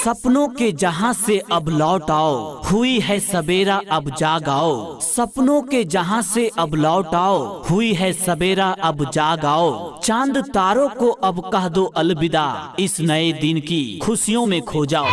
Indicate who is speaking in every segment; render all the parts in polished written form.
Speaker 1: सपनों के जहां से अब लौट आओ, हुई है सवेरा अब जाग आओ। सपनों के जहां से अब लौट आओ, हुई है सवेरा अब जाग आओ। चांद तारों को अब कह दो अलविदा, इस नए दिन की खुशियों में खो जाओ।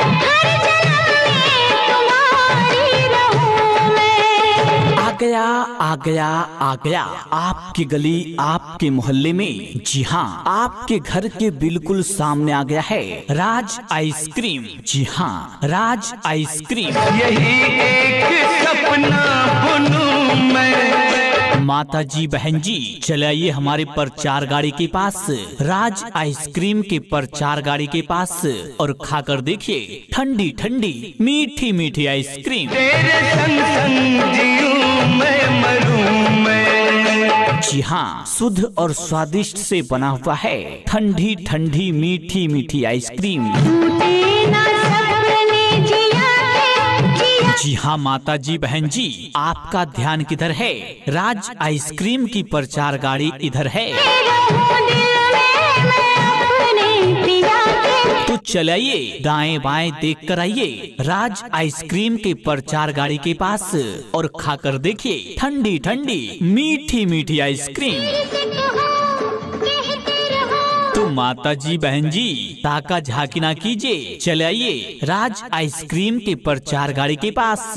Speaker 1: आ गया आ गया आ गया आपकी गली, आपके मोहल्ले में, जी हाँ आपके घर के बिल्कुल सामने आ गया है राज आइसक्रीम। जी हाँ राज आइसक्रीम।
Speaker 2: यही एक सपना बुनूं मैं।
Speaker 1: माता जी बहन जी चलाइए हमारे प्रचार गाड़ी के पास, राज आइसक्रीम के प्रचार गाड़ी के पास, और खाकर देखिए ठंडी ठंडी मीठी मीठी आइसक्रीम।
Speaker 2: तेरे संग संग जीऊं मैं, मरूं मैं।
Speaker 1: जी हाँ शुद्ध और स्वादिष्ट से बना हुआ है ठंडी ठंडी मीठी मीठी आइसक्रीम। जी हाँ माता जी बहन जी आपका ध्यान किधर है? राज आइसक्रीम की प्रचार गाड़ी इधर है। तो चलाइए दाएं बाएं देख कर आइए राज आइसक्रीम के प्रचार गाड़ी के पास, और खाकर देखिए ठंडी ठंडी मीठी मीठी आइसक्रीम। तो माता जी बहन जी ताका झांकी ना कीजिए, चले आइए राज आइसक्रीम के प्रचार गाड़ी के पास।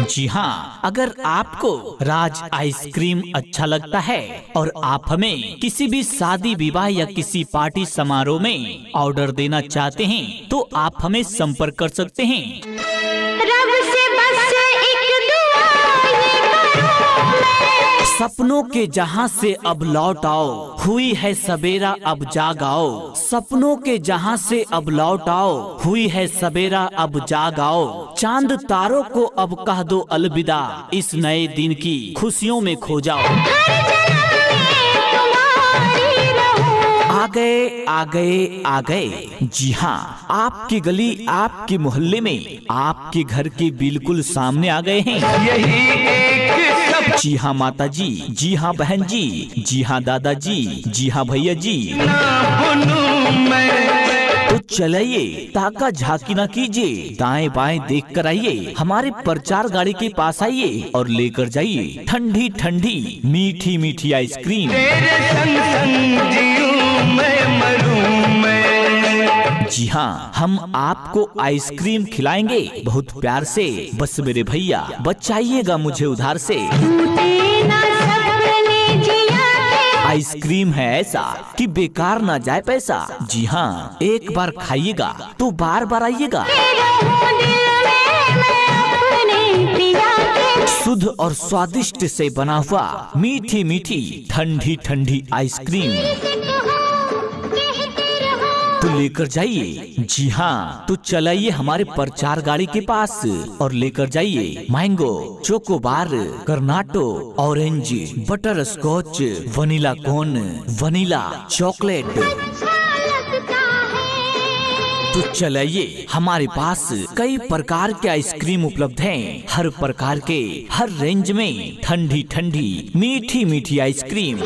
Speaker 1: जी हाँ अगर आपको राज आइसक्रीम अच्छा लगता है और आप हमें किसी भी शादी विवाह या किसी पार्टी समारोह में ऑर्डर देना चाहते हैं तो आप हमें संपर्क कर सकते हैं।
Speaker 3: रब से बस एक दुआ ये करूं मैं।
Speaker 1: सपनों के जहां से अब लौट आओ, हुई है सवेरा अब जाग आओ। सपनों के जहां से अब लौट आओ, हुई है सवेरा अब जाग आओ। चांद तारों को अब कह दो अलविदा, इस नए दिन की खुशियों में खो जाओ। आ गए आ गए आ गए, जी हाँ आपकी गली, आपके मोहल्ले में, आपके घर के बिल्कुल सामने आ गए हैं।
Speaker 2: यही एक
Speaker 1: जी हाँ माता जी, जी हाँ बहन जी, जी हाँ दादाजी, जी हाँ भैया जी।
Speaker 2: सपना बुनूं मैं।
Speaker 1: तो चलाइए ताका झांकी ना कीजिए, दाएं बाएं देख कर आइए हमारे प्रचार गाड़ी के पास आइए और लेकर जाइए ठंडी ठंडी मीठी मीठी आइसक्रीम।
Speaker 2: तेरे संग संग जीऊं मैं, मरूं मैं।
Speaker 1: जी हाँ हम आपको आइसक्रीम खिलाएंगे बहुत प्यार से, बस मेरे भैया बचाइएगा मुझे उधार से। आइसक्रीम है ऐसा कि बेकार ना जाए पैसा। जी हाँ एक बार खाइएगा तो बार बार आइएगा। शुद्ध और स्वादिष्ट से बना हुआ मीठी मीठी ठंडी ठंडी आइसक्रीम तो लेकर जाइए। जी हाँ तो चलाइए हमारे प्रचार गाड़ी के पास और लेकर जाइए mango, chocobar, Cornetto, orange, butterscotch, vanilla cone, vanilla chocolate. तो चलाइए हमारे पास कई प्रकार के आइसक्रीम उपलब्ध हैं, हर प्रकार के हर रेंज में ठंडी ठंडी मीठी मीठी आइसक्रीम।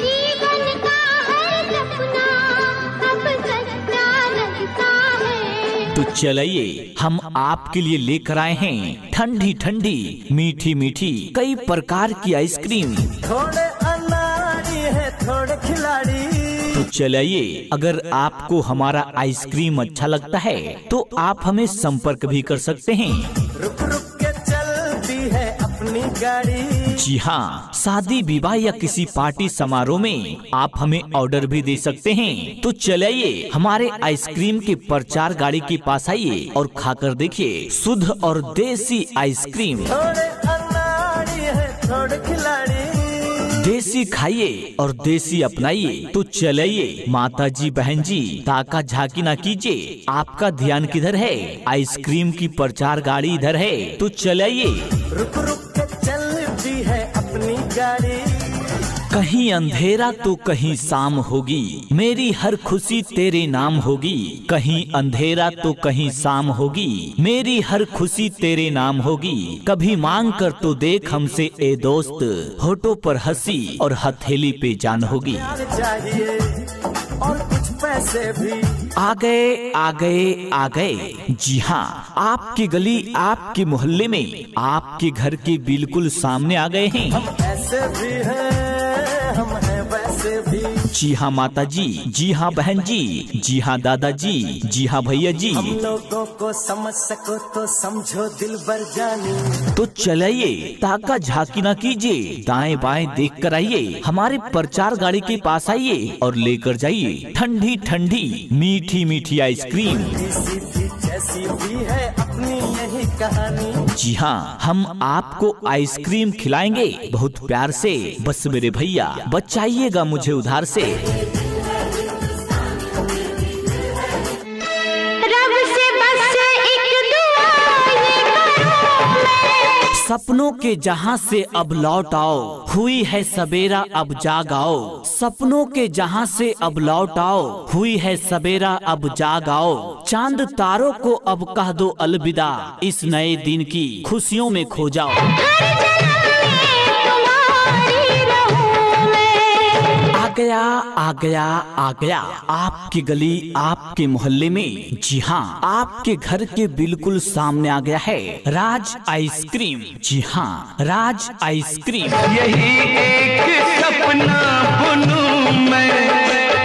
Speaker 1: तो चलाइए हम आपके लिए लेकर आए हैं ठंडी ठंडी मीठी मीठी कई प्रकार की आइसक्रीम।
Speaker 4: थोड़े अनाड़ी है थोड़े खिलाड़ी।
Speaker 1: तो चलाइए अगर आपको हमारा आइसक्रीम अच्छा लगता है तो आप हमें संपर्क भी कर सकते हैं।
Speaker 4: रुक रुक के चलती है अपनी गाड़ी।
Speaker 1: जी हाँ शादी विवाह या किसी पार्टी समारोह में आप हमें ऑर्डर भी दे सकते हैं। तो चलाइए हमारे आइसक्रीम के प्रचार गाड़ी के पास आइए और खाकर देखिए शुद्ध और देसी आइसक्रीम।
Speaker 4: थोड़े अनाड़ी है थोड़े खिलाड़ी।
Speaker 1: देसी खाइए और देसी अपनाइए। तो चलाइए माता जी बहन जी ताका झांकी ना कीजिए, आपका ध्यान किधर है? आइसक्रीम की प्रचार गाड़ी इधर है। तो चलाइए
Speaker 4: रुक रुक के चलती है अपनी गाड़ी।
Speaker 1: कहीं अंधेरा तो कहीं शाम होगी, मेरी हर खुशी तेरे नाम होगी। कहीं अंधेरा तो कहीं शाम होगी, मेरी हर खुशी तेरे नाम होगी। कभी मांग कर तो देख हमसे ए दोस्त, होठों पर हंसी और हथेली पे जान होगी।
Speaker 4: चाहिए और कुछ पैसे भी।
Speaker 1: आ गए आ गए आ गए, जी हाँ, आपकी गली आपके मोहल्ले में आपके घर के बिल्कुल सामने आ गए हैं।
Speaker 4: हम ऐसे भी हैं, हम हैं वैसे भी।
Speaker 1: जी हाँ माता जी, जी हाँ बहन जी, जी हाँ दादाजी, जी हाँ भैया जी।
Speaker 4: हम लोगों को समझ सको तो समझो दिलबर जानी।
Speaker 1: तो चलाइए, ताका झांकी ना कीजिए, दाएं बाएं देख कर आइए, हमारे प्रचार गाड़ी के पास आइए और लेकर जाइए ठंडी ठंडी मीठी मीठी आइसक्रीम।
Speaker 4: सीधी जैसी भी है अपनी यही कहानी।
Speaker 1: जी हाँ, हम आपको आइसक्रीम खिलाएंगे बहुत प्यार से। बस मेरे भैया बचाइएगा मुझे उधार से।
Speaker 3: रब से बस एक दुआ ये करूं मैं।
Speaker 1: सपनों के जहां से अब लौट आओ, हुई है सबेरा अब जाग आओ। सपनों के जहां से अब लौट आओ, हुई है सबेरा अब जाग आओ। चांद तारों को अब कह दो अलविदा, इस नए दिन की खुशियों में खो जाओ।
Speaker 3: हर जन्म में तुम्हारी रहूं मैं।
Speaker 1: आ गया आ गया आ गया, आपकी गली आपके मोहल्ले में, जी हाँ, आपके घर के बिल्कुल सामने आ गया है राज आइसक्रीम। जी हाँ, राज आइसक्रीम।
Speaker 2: यही एक सपना बुनूं मैं।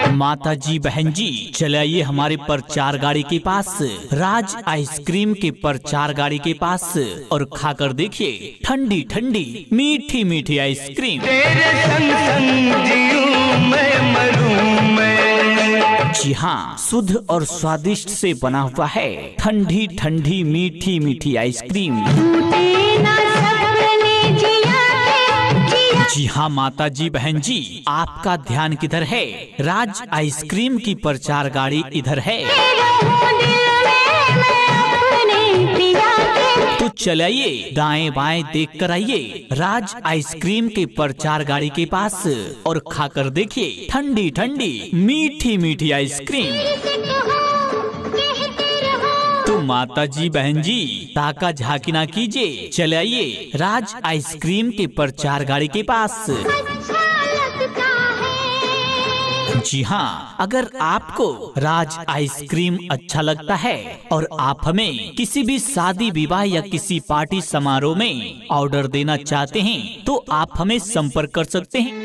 Speaker 1: माता जी बहन जी, चलाइए हमारे प्रचार गाड़ी के पास, राज आइसक्रीम के प्रचार गाड़ी के पास, और खाकर देखिए ठंडी ठंडी मीठी मीठी आइसक्रीम।
Speaker 2: तेरे संग संग जीऊं मैं मरूं मैं।
Speaker 1: जी हाँ, शुद्ध और स्वादिष्ट से बना हुआ है ठंडी ठंडी मीठी मीठी आइसक्रीम।
Speaker 3: टूटे ना सपने जिया के जिया।
Speaker 1: जी हाँ माता जी बहन जी, आपका ध्यान किधर है? राज आइसक्रीम की प्रचार गाड़ी इधर है।
Speaker 3: रहूं दिल में मैं अपने पिया के।
Speaker 1: तो चलाइए, दाएं बाएं देख कर आइए राज आइसक्रीम के प्रचार गाड़ी के पास, और खाकर देखिए ठंडी ठंडी मीठी मीठी आइसक्रीम। तो माता जी बहन जी, ताका झांकी ना कीजिए, चले आइए राज आइसक्रीम के प्रचार गाड़ी के पास।
Speaker 3: अच्छा लगता है।
Speaker 1: जी हाँ, अगर आपको राज आइसक्रीम अच्छा लगता है और आप हमें किसी भी शादी विवाह या किसी पार्टी समारोह में ऑर्डर देना चाहते हैं, तो आप हमें संपर्क कर सकते हैं।